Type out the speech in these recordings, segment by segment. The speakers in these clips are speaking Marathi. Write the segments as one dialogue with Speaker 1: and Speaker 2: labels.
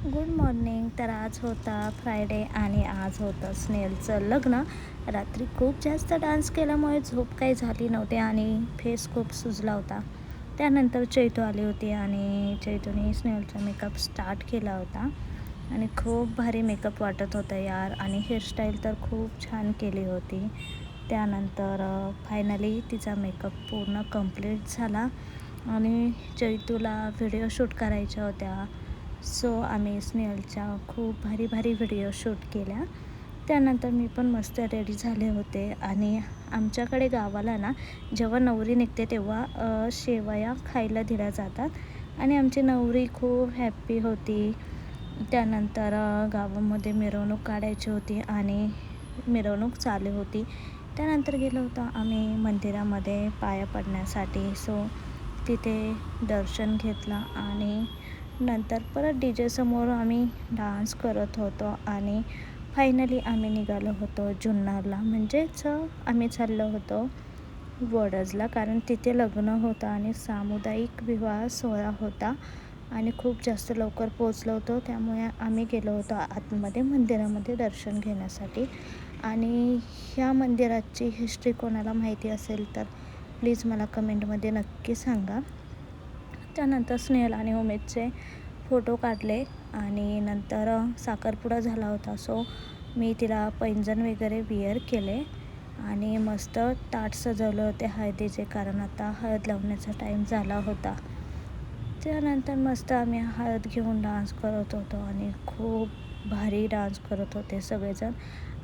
Speaker 1: Good morning. तर आज होता फ्रायडे आणि आज होतं स्नेहलचं लग्न. रात्री खूप जास्त डान्स केल्यामुळे झोप काही झाली नव्हती आणि फेस खूप सुजला होता. त्यानंतर चैतू आली होती आणि चैतूने स्नेहलचा मेकअप स्टार्ट केला होता आणि खूप भारी मेकअप वाटत होता यार. आणि हेअरस्टाईल तर खूप छान केली होती. त्यानंतर फायनली तिचा मेकअप पूर्ण कंप्लीट झाला आणि चैतूला व्हिडिओ शूट करायच्या होत्या. सो आम्ही स्नेहलच्या खूप भारी भारी व्हिडिओ शूट केल्या. त्यानंतर मी पण मस्त रेडी झाले होते आणि आमच्याकडे गावाला ना जेव्हा नवरी निघते तेव्हा शेवया खायला दिल्या जातात आणि आमची नवरी खूप हॅप्पी होती. त्यानंतर गावामध्ये मिरवणूक काढायची होती आणि मिरवणूक चालू होती. त्यानंतर गेलो होतो आम्ही मंदिरामध्ये पाया पडण्यासाठी. सो तिथे दर्शन घेतलं आणि नंतर परत डी जेसमोर आम्ही डान्स करत होतो आणि फायनली आम्ही निघालो होतो जुन्नरला. म्हणजेच आम्ही चाललो होतो वडजला, कारण तिथे लग्न होतं आणि सामुदायिक विवाह सोहळा होता आणि खूप जास्त लवकर पोचलो होतो. त्यामुळे आम्ही गेलो होतो आतमध्ये मंदिरामध्ये दर्शन घेण्यासाठी. आणि ह्या मंदिराची हिस्ट्री कोणाला माहिती असेल तर प्लीज मला कमेंटमध्ये नक्की सांगा. त्यानंतर स्नेहल आणि उमेदचे फोटो काढले आणि नंतर साखरपुडा झाला होता. सो मी तिला पैंजण वगैरे विअर केले आणि मस्त ताट सजवले होते हळदीचे, कारण आता हळद लावण्याचा टाईम झाला होता. त्यानंतर मस्त आम्ही हळद घेऊन डान्स करत होतो आणि खूप भारी डान्स करत होते सगळेजण.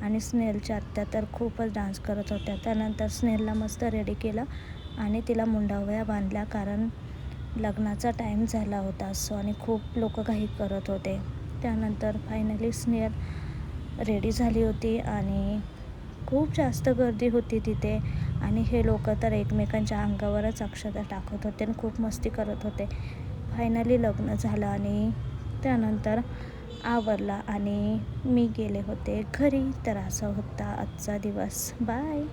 Speaker 1: आणि स्नेहलच्या आत्या तर खूपच डान्स करत होत्या. त्यानंतर स्नेहलला मस्त रेडी केलं आणि तिला मुंडावळ्या बांधल्या, कारण लग्नाचा टाईम झाला होता. सो आणि खूप लोक काही करत होते. त्यानंतर फायनली स्नेहल रेडी झाली होती आणि खूप जास्त गर्दी होती तिथे. आणि हे लोक तर एकमेकांच्या अंगावरच अक्षता टाकत होते आणि खूप मस्ती करत होते. फायनली लग्न झालं आणि त्यानंतर आवरला आणि मी गेले होते घरी. तर असा होता आजचा दिवस. बाय.